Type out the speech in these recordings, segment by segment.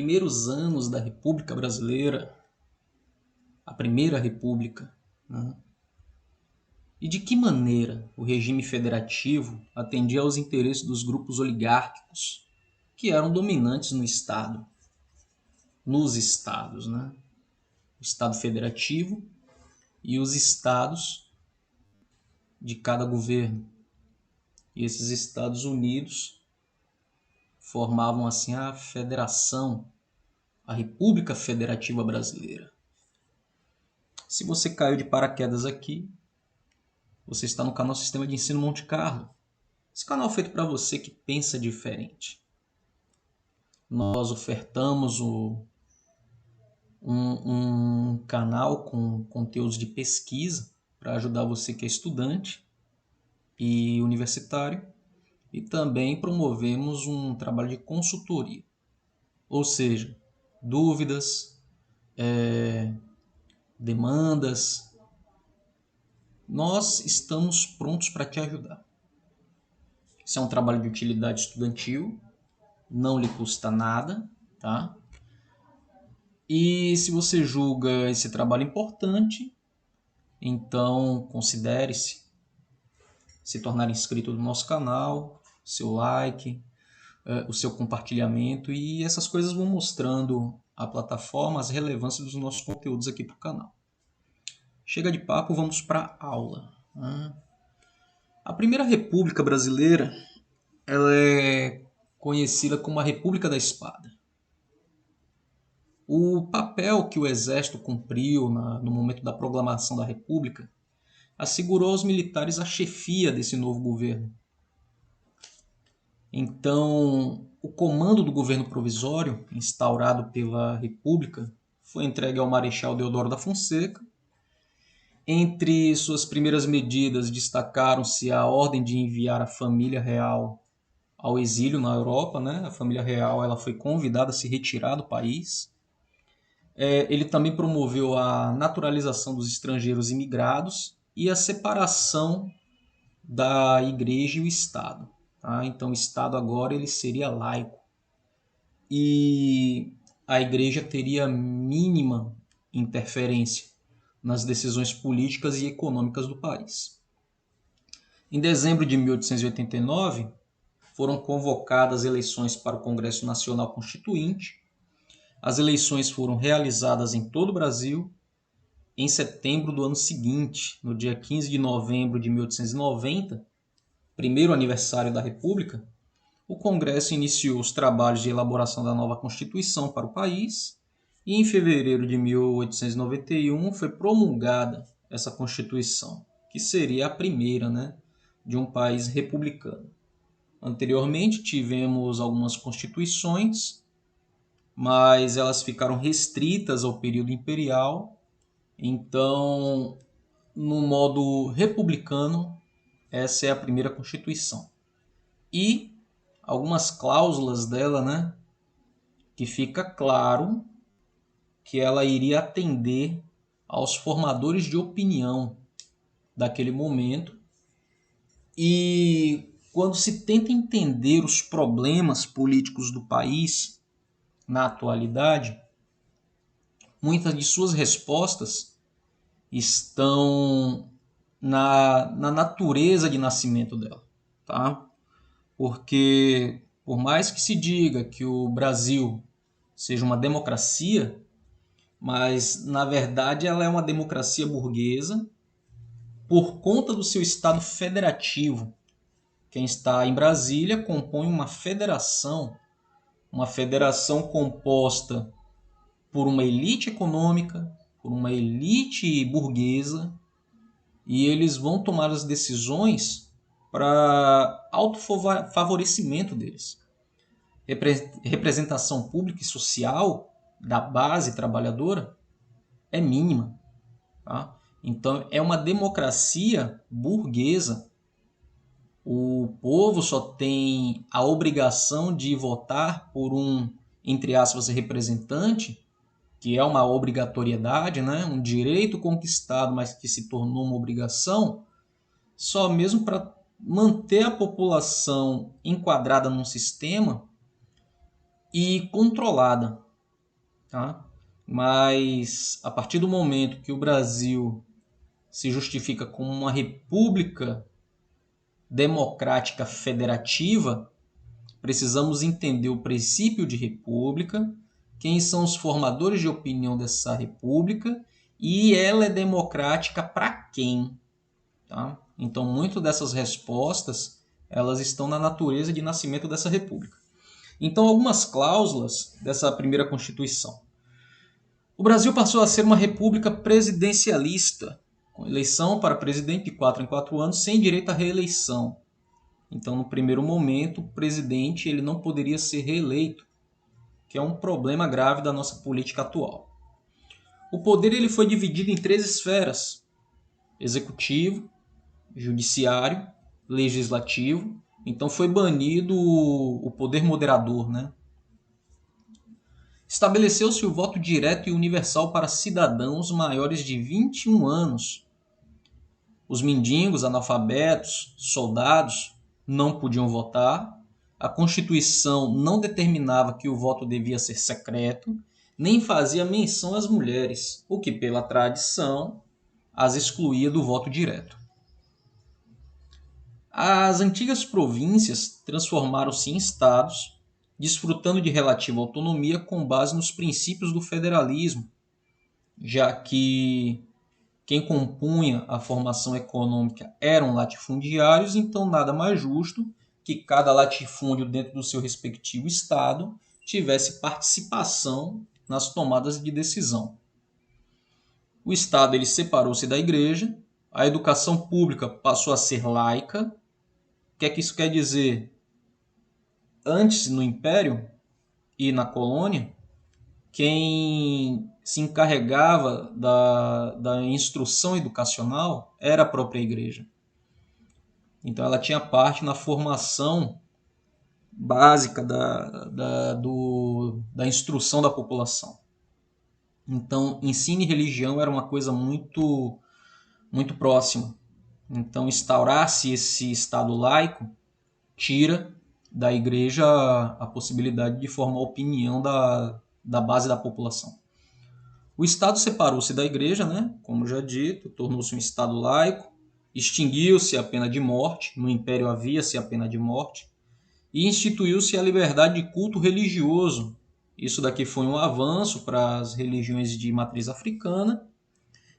primeiros anos da República Brasileira, a Primeira República, né? E de que maneira o regime federativo atendia aos interesses dos grupos oligárquicos que eram dominantes no Estado, nos estados, né? O Estado federativo e os estados de cada governo. E esses Estados Unidos formavam assim a Federação, a República Federativa Brasileira. Se você caiu de paraquedas aqui, você está no canal Sistema de Ensino Monte Carlo. Esse canal é feito para você que pensa diferente. Nós ofertamos um canal com conteúdos de pesquisa para ajudar você que é estudante e universitário, e também promovemos um trabalho de consultoria, ou seja, dúvidas, demandas. Nós estamos prontos para te ajudar. Isso é um trabalho de utilidade estudantil, não lhe custa nada, tá? E se você julga esse trabalho importante, então considere-se se tornar inscrito no nosso canal, seu like, o seu compartilhamento, e essas coisas vão mostrando à plataforma as relevâncias dos nossos conteúdos aqui para o canal. Chega de papo, vamos para a aula. A Primeira República Brasileira ela é conhecida como a República da Espada. O papel que o Exército cumpriu no momento da proclamação da República assegurou aos militares a chefia desse novo governo. Então, o comando do governo provisório, instaurado pela República, foi entregue ao Marechal Deodoro da Fonseca. Entre suas primeiras medidas destacaram-se a ordem de enviar a família real ao exílio na Europa, né? A família real ela foi convidada a se retirar do país. Ele também promoveu a naturalização dos estrangeiros imigrados e a separação da igreja e o Estado. Tá? Então o Estado agora ele seria laico e a igreja teria mínima interferência nas decisões políticas e econômicas do país. Em dezembro de 1889, foram convocadas eleições para o Congresso Nacional Constituinte. As eleições foram realizadas em todo o Brasil. Em setembro do ano seguinte, no dia 15 de novembro de 1890, primeiro aniversário da República, o Congresso iniciou os trabalhos de elaboração da nova Constituição para o país e em fevereiro de 1891 foi promulgada essa Constituição, que seria a primeira, né, de um país republicano. Anteriormente tivemos algumas constituições, mas elas ficaram restritas ao período imperial. Então, no modo republicano, essa é a primeira Constituição. E algumas cláusulas dela, né, que fica claro que ela iria atender aos formadores de opinião daquele momento. E quando se tenta entender os problemas políticos do país na atualidade, muitas de suas respostas estão na natureza de nascimento dela, tá? Porque por mais que se diga que o Brasil seja uma democracia, mas na verdade ela é uma democracia burguesa por conta do seu estado federativo. Quem está em Brasília compõe uma federação composta por uma elite econômica, por uma elite burguesa, e eles vão tomar as decisões para autofavorecimento deles. Representação pública e social da base trabalhadora é mínima. Tá? Então é uma democracia burguesa. O povo só tem a obrigação de votar por um, entre aspas, representante, que é uma obrigatoriedade, né? Um direito conquistado, mas que se tornou uma obrigação, só mesmo para manter a população enquadrada num sistema e controlada. tá? Mas a partir do momento que o Brasil se justifica como uma república democrática federativa, precisamos entender o princípio de república, quem são os formadores de opinião dessa república e ela é democrática para quem, tá? Então, muito dessas respostas, elas estão na natureza de nascimento dessa república. Então, algumas cláusulas dessa primeira Constituição. O Brasil passou a ser uma república presidencialista, com eleição para presidente de 4 em 4 anos, sem direito à reeleição. Então, no primeiro momento, o presidente ele não poderia ser reeleito, que é um problema grave da nossa política atual. O poder ele foi dividido em 3 esferas: executivo, judiciário, legislativo. Então foi banido o poder moderador, né? Estabeleceu-se o voto direto e universal para cidadãos maiores de 21 anos. Os mendigos, analfabetos, soldados não podiam votar. A Constituição não determinava que o voto devia ser secreto, nem fazia menção às mulheres, o que, pela tradição, as excluía do voto direto. As antigas províncias transformaram-se em estados, desfrutando de relativa autonomia com base nos princípios do federalismo, já que quem compunha a formação econômica eram latifundiários, então nada mais justo que cada latifúndio dentro do seu respectivo estado tivesse participação nas tomadas de decisão. O estado ele separou-se da igreja, a educação pública passou a ser laica. O que é que isso quer dizer? Antes, no Império e na colônia, quem se encarregava da instrução educacional era a própria igreja. Então ela tinha parte na formação básica da instrução da população. Então, ensino e religião era uma coisa muito, muito próxima. Então, instaurar-se esse Estado laico tira da igreja a possibilidade de formar opinião da base da população. O Estado separou-se da igreja, né? Como já dito, tornou-se um Estado laico, extinguiu-se a pena de morte, no Império havia-se a pena de morte, e instituiu-se a liberdade de culto religioso. Isso daqui foi um avanço para as religiões de matriz africana,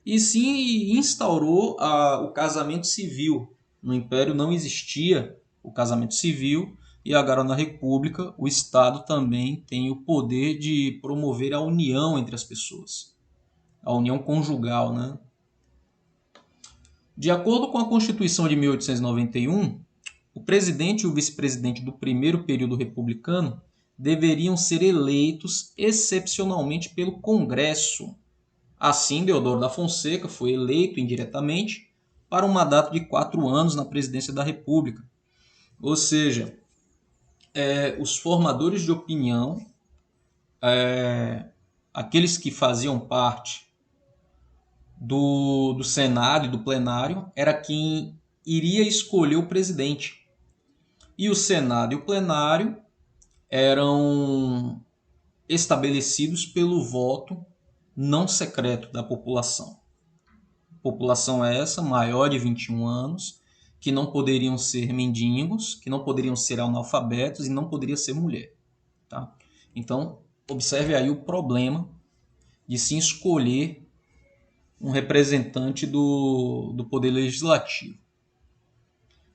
e se instaurou o casamento civil. No Império não existia o casamento civil, e agora na República o Estado também tem o poder de promover a união entre as pessoas, a união conjugal, né? De acordo com a Constituição de 1891, o presidente e o vice-presidente do primeiro período republicano deveriam ser eleitos excepcionalmente pelo Congresso. Assim, Deodoro da Fonseca foi eleito indiretamente para um mandato de 4 anos na presidência da República. Ou seja, os formadores de opinião, aqueles que faziam parte do Senado e do plenário, era quem iria escolher o presidente. E o Senado e o plenário eram estabelecidos pelo voto não secreto da população. População essa maior de 21 anos, que não poderiam ser mendigos, que não poderiam ser analfabetos e não poderia ser mulher. Tá? Então, observe aí o problema de se escolher um representante do Poder Legislativo.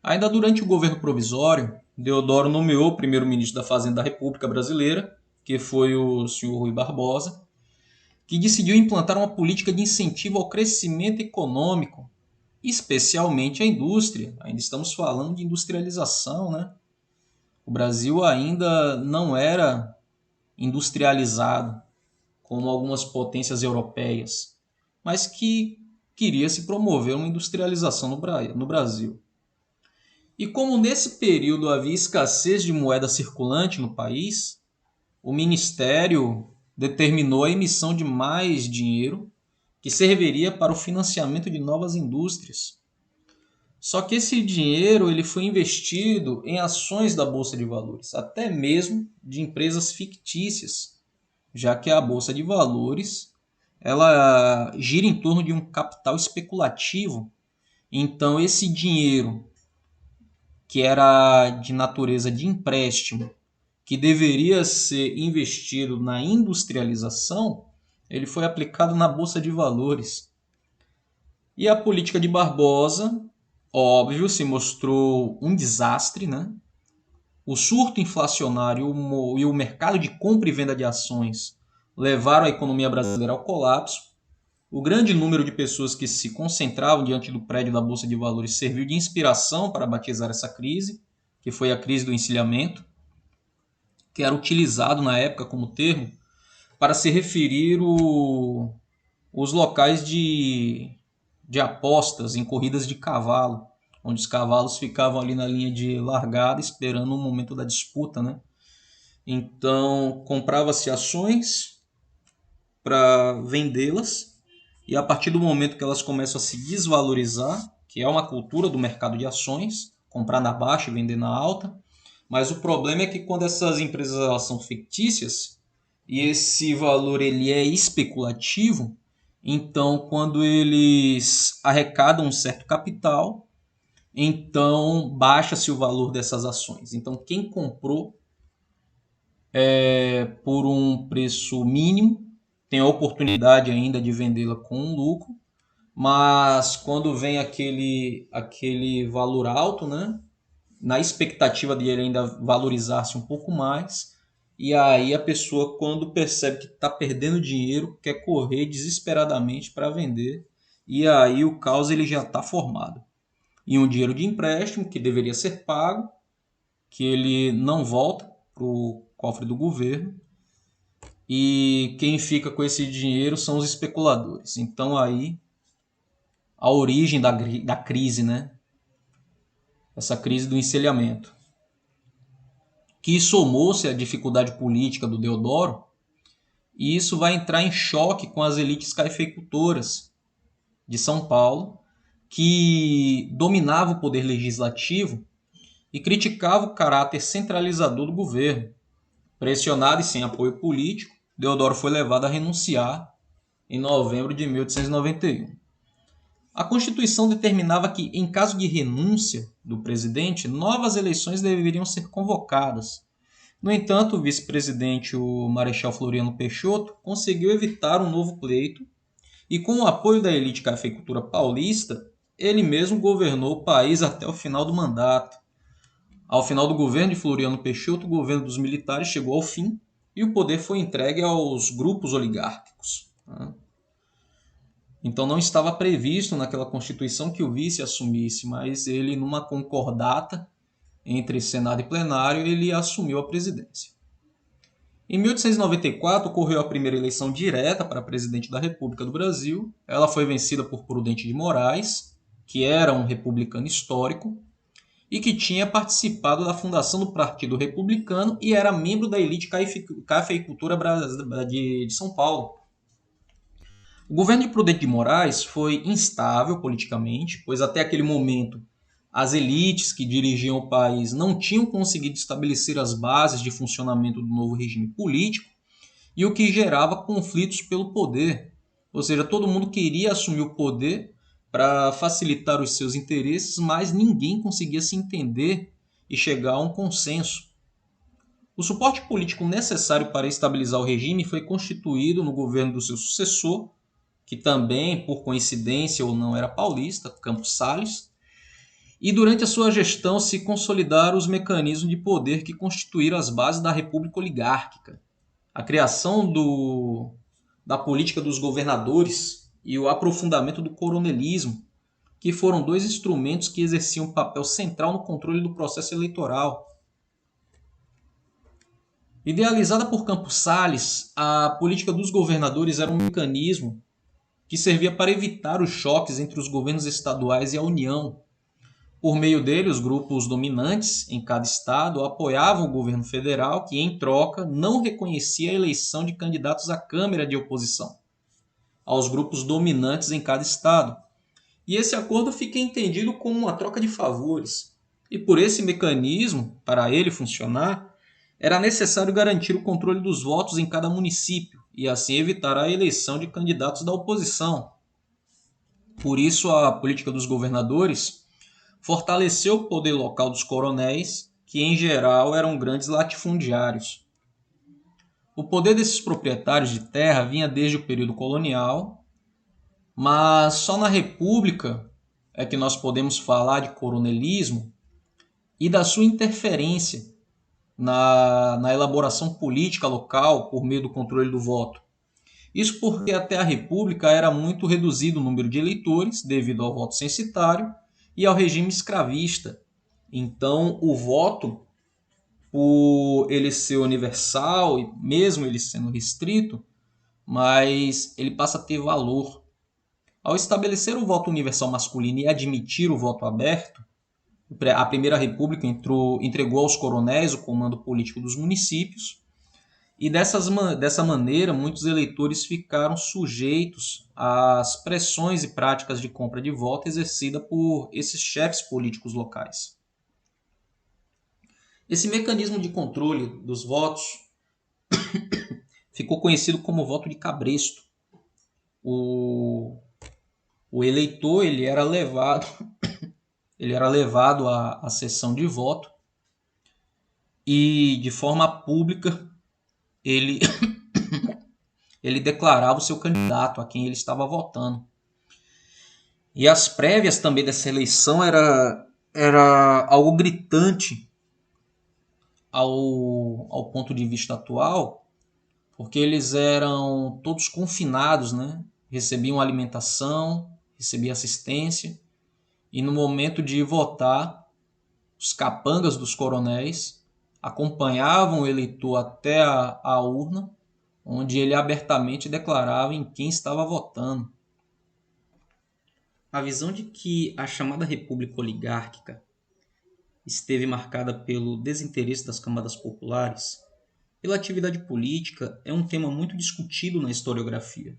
Ainda durante o governo provisório, Deodoro nomeou o primeiro-ministro da Fazenda da República Brasileira, que foi o senhor Rui Barbosa, que decidiu implantar uma política de incentivo ao crescimento econômico, especialmente a indústria. Ainda estamos falando de industrialização, né? O Brasil ainda não era industrializado como algumas potências europeias, mas que queria se promover uma industrialização no Brasil. E como nesse período havia escassez de moeda circulante no país, o Ministério determinou a emissão de mais dinheiro que serviria para o financiamento de novas indústrias. Só que esse dinheiro ele foi investido em ações da Bolsa de Valores, até mesmo de empresas fictícias. já que a bolsa de valores ela gira em torno de um capital especulativo. Então esse dinheiro que era de natureza de empréstimo, que deveria ser investido na industrialização, ele foi aplicado na bolsa de valores. E a política de Barbosa, óbvio, se mostrou um desastre, né? O surto inflacionário e o mercado de compra e venda de ações levaram a economia brasileira ao colapso. O grande número de pessoas que se concentravam diante do prédio da Bolsa de Valores serviu de inspiração para batizar essa crise, que foi a crise do encilhamento, que era utilizado na época como termo para se referir os locais de apostas em corridas de cavalo, onde os cavalos ficavam ali na linha de largada esperando o momento da disputa, né? Então, comprava-se ações para vendê-las e a partir do momento que elas começam a se desvalorizar, que é uma cultura do mercado de ações, comprar na baixa e vender na alta, mas o problema é que quando essas empresas elas são fictícias e esse valor ele é especulativo, então quando eles arrecadam um certo capital, então baixa-se o valor dessas ações. Então quem comprou por um preço mínimo tem a oportunidade ainda de vendê-la com um lucro, mas quando vem aquele valor alto, né, na expectativa de ele ainda valorizar-se um pouco mais, e aí a pessoa, quando percebe que está perdendo dinheiro, quer correr desesperadamente para vender, e aí o caos ele já está formado. E um dinheiro de empréstimo que deveria ser pago, que ele não volta para o cofre do governo, e quem fica com esse dinheiro são os especuladores. Então aí a origem da crise, né? Essa crise do encilhamento, que somou-se à dificuldade política do Deodoro, e isso vai entrar em choque com as elites cafeicultoras de São Paulo, que dominavam o poder legislativo e criticavam o caráter centralizador do governo. Pressionado e sem apoio político, Deodoro foi levado a renunciar em novembro de 1891. A Constituição determinava que, em caso de renúncia do presidente, novas eleições deveriam ser convocadas. No entanto, o vice-presidente, o Marechal Floriano Peixoto, conseguiu evitar um novo pleito e, com o apoio da elite cafeicultura paulista, ele mesmo governou o país até o final do mandato. Ao final do governo de Floriano Peixoto, o governo dos militares chegou ao fim e o poder foi entregue aos grupos oligárquicos. Então não estava previsto naquela Constituição que o vice assumisse, mas ele, numa concordata entre Senado e plenário, ele assumiu a presidência. Em 1894 ocorreu a primeira eleição direta para presidente da República do Brasil. Ela foi vencida por Prudente de Moraes, que era um republicano histórico e que tinha participado da fundação do Partido Republicano e era membro da elite cafeicultura de São Paulo. O governo de Prudente de Moraes foi instável politicamente, pois até aquele momento as elites que dirigiam o país não tinham conseguido estabelecer as bases de funcionamento do novo regime político, e o que gerava conflitos pelo poder. Ou seja, todo mundo queria assumir o poder para facilitar os seus interesses, mas ninguém conseguia se entender e chegar a um consenso. O suporte político necessário para estabilizar o regime foi constituído no governo do seu sucessor, que também, por coincidência ou não, era paulista, Campos Salles, e durante a sua gestão se consolidaram os mecanismos de poder que constituíram as bases da República Oligárquica. A criação da política dos governadores e o aprofundamento do coronelismo, que foram dois instrumentos que exerciam um papel central no controle do processo eleitoral. Idealizada por Campos Salles, a política dos governadores era um mecanismo que servia para evitar os choques entre os governos estaduais e a União. Por meio dele, os grupos dominantes em cada estado apoiavam o governo federal, que, em troca, não reconhecia a eleição de candidatos à Câmara de oposição aos grupos dominantes em cada estado. E esse acordo fica entendido como uma troca de favores. E por esse mecanismo, para ele funcionar, era necessário garantir o controle dos votos em cada município e assim evitar a eleição de candidatos da oposição. Por isso, a política dos governadores fortaleceu o poder local dos coronéis, que em geral eram grandes latifundiários. O poder desses proprietários de terra vinha desde o período colonial, mas só na República é que nós podemos falar de coronelismo e da sua interferência na elaboração política local por meio do controle do voto. Isso porque até a República era muito reduzido o número de eleitores devido ao voto censitário e ao regime escravista. Então, o voto, por ele ser universal, e mesmo ele sendo restrito, mas ele passa a ter valor. Ao estabelecer o voto universal masculino e admitir o voto aberto, a Primeira República entregou aos coronéis o comando político dos municípios, e dessa maneira muitos eleitores ficaram sujeitos às pressões e práticas de compra de voto exercida por esses chefes políticos locais. Esse mecanismo de controle dos votos ficou conhecido como voto de cabresto. O eleitor ele era levado à sessão de voto e de forma pública ele declarava o seu candidato, a quem ele estava votando. E as prévias também dessa eleição era algo gritante ao ponto de vista atual, porque eles eram todos confinados, né? Recebiam alimentação, recebiam assistência, e no momento de votar, os capangas dos coronéis acompanhavam o eleitor até a urna, onde ele abertamente declarava em quem estava votando. A visão de que a chamada república oligárquica esteve marcada pelo desinteresse das camadas populares pela atividade política é um tema muito discutido na historiografia.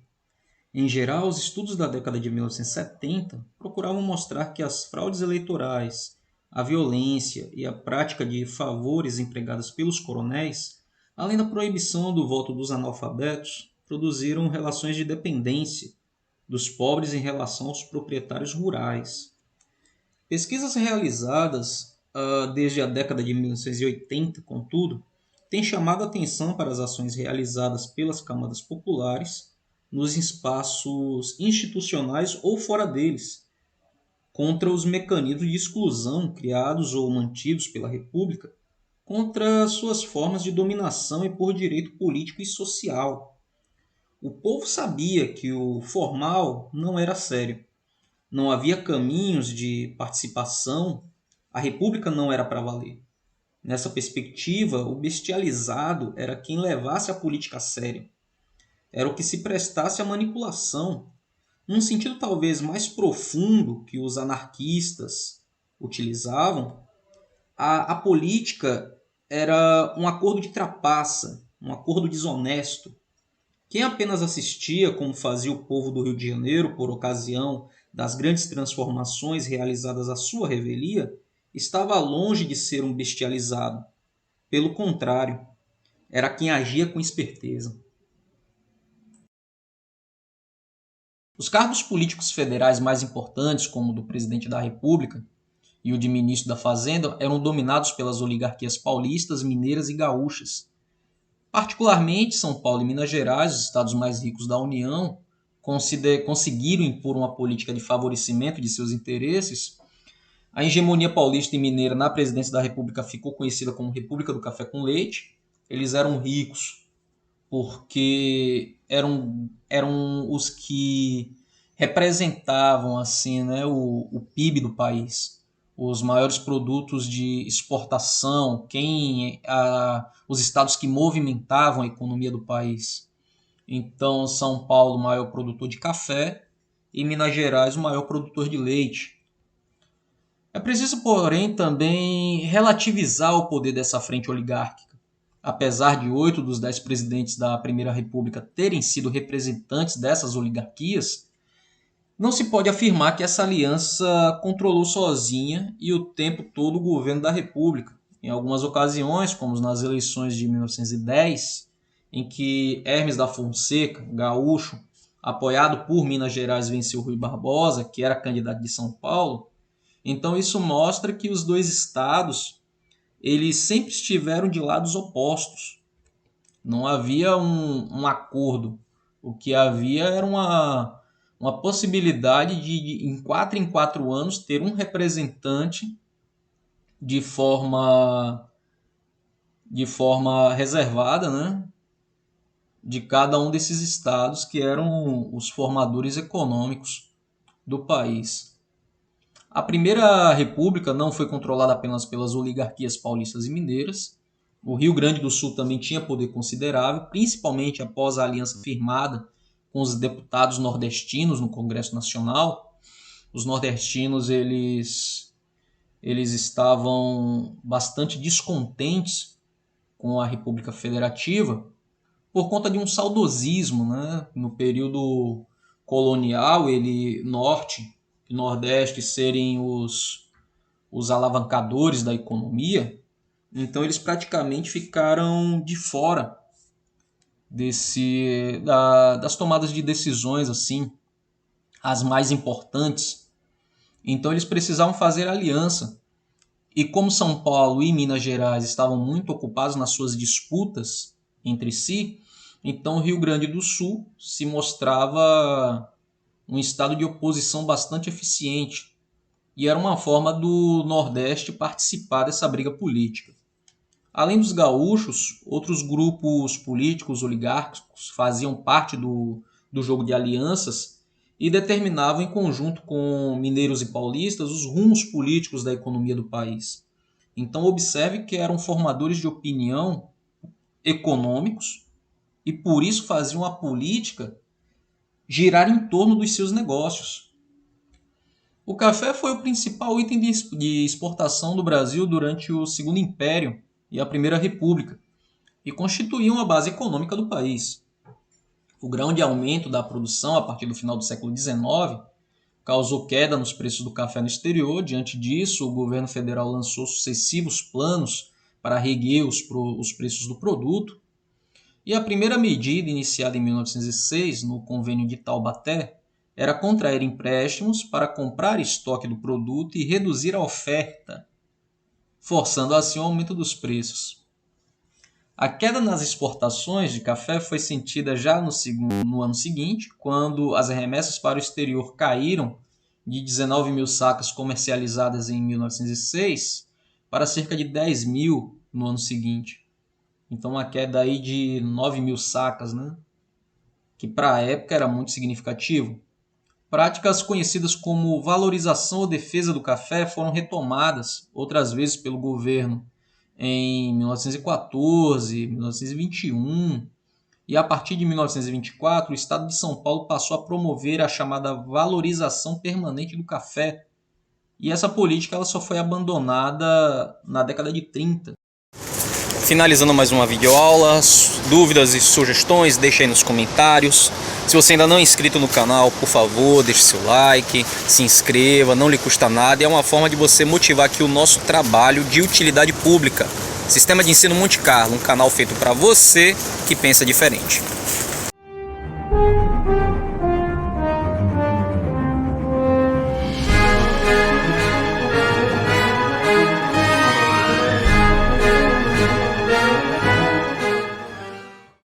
Em geral, os estudos da década de 1970 procuravam mostrar que as fraudes eleitorais, a violência e a prática de favores empregadas pelos coronéis, além da proibição do voto dos analfabetos, produziram relações de dependência dos pobres em relação aos proprietários rurais. Pesquisas realizadas desde a década de 1980, contudo, têm chamado a atenção para as ações realizadas pelas camadas populares nos espaços institucionais ou fora deles, contra os mecanismos de exclusão criados ou mantidos pela República, contra suas formas de dominação e por direito político e social. O povo sabia que o formal não era sério. Não havia caminhos de participação, a República não era para valer. Nessa perspectiva, o bestializado era quem levasse a política a sério. Era o que se prestasse à manipulação, num sentido talvez mais profundo que os anarquistas utilizavam. A política era um acordo de trapaça, um acordo desonesto. Quem apenas assistia, como fazia o povo do Rio de Janeiro por ocasião das grandes transformações realizadas à sua revelia, estava longe de ser um bestializado. Pelo contrário, era quem agia com esperteza. Os cargos políticos federais mais importantes, como o do presidente da República e o de ministro da Fazenda, eram dominados pelas oligarquias paulistas, mineiras e gaúchas. Particularmente, São Paulo e Minas Gerais, os estados mais ricos da União, conseguiram impor uma política de favorecimento de seus interesses. A hegemonia paulista e mineira na presidência da República ficou conhecida como República do Café com Leite. Eles eram ricos porque eram os que representavam assim, né, o PIB do país, os maiores produtos de exportação, os estados que movimentavam a economia do país. Então, São Paulo, o maior produtor de café, e Minas Gerais, o maior produtor de leite. É preciso, porém, também relativizar o poder dessa frente oligárquica. Apesar de 8 dos 10 presidentes da Primeira República terem sido representantes dessas oligarquias, não se pode afirmar que essa aliança controlou sozinha e o tempo todo o governo da República. em algumas ocasiões, como nas eleições de 1910, em que Hermes da Fonseca, gaúcho, apoiado por Minas Gerais, venceu Rui Barbosa, que era candidato de São Paulo. Então isso mostra que os dois estados eles sempre estiveram de lados opostos. Não havia um acordo. O que havia era uma possibilidade de em 4 anos, ter um representante de forma reservada, né, de cada um desses estados que eram os formadores econômicos do país. A Primeira República não foi controlada apenas pelas oligarquias paulistas e mineiras. O Rio Grande do Sul também tinha poder considerável, principalmente após a aliança firmada com os deputados nordestinos no Congresso Nacional. Os nordestinos eles estavam bastante descontentes com a República Federativa por conta de um saudosismo, né? No período colonial, Norte e Nordeste serem os alavancadores da economia, então eles praticamente ficaram de fora das tomadas de decisões, assim, as mais importantes. Então eles precisavam fazer aliança. E como São Paulo e Minas Gerais estavam muito ocupados nas suas disputas entre si, então o Rio Grande do Sul se mostrava um estado de oposição bastante eficiente. E era uma forma do Nordeste participar dessa briga política. Além dos gaúchos, outros grupos políticos oligárquicos faziam parte do jogo de alianças e determinavam, em conjunto com mineiros e paulistas, os rumos políticos da economia do país. Então observe que eram formadores de opinião econômicos e por isso faziam a política girar em torno dos seus negócios. O café foi o principal item de exportação do Brasil durante o Segundo Império e a Primeira República, e constituía uma base econômica do país. O grande aumento da produção a partir do final do século XIX causou queda nos preços do café no exterior. Diante disso, o governo federal lançou sucessivos planos para reerguer os preços do produto. E a primeira medida, iniciada em 1906, no Convênio de Taubaté, era contrair empréstimos para comprar estoque do produto e reduzir a oferta, forçando assim o aumento dos preços. A queda nas exportações de café foi sentida já no ano seguinte, quando as remessas para o exterior caíram de 19 mil sacas comercializadas em 1906 para cerca de 10 mil no ano seguinte. Então uma queda aí de 9 mil sacas, né? Que para a época era muito significativo. Práticas conhecidas como valorização ou defesa do café foram retomadas outras vezes pelo governo em 1914, 1921, e a partir de 1924 o Estado de São Paulo passou a promover a chamada valorização permanente do café. E essa política ela só foi abandonada na década de 30. Finalizando mais uma videoaula, dúvidas e sugestões, deixe aí nos comentários. Se você ainda não é inscrito no canal, por favor, deixe seu like, se inscreva, não lhe custa nada. É uma forma de você motivar aqui o nosso trabalho de utilidade pública. Sistema de Ensino Monte Carlo, um canal feito para você que pensa diferente.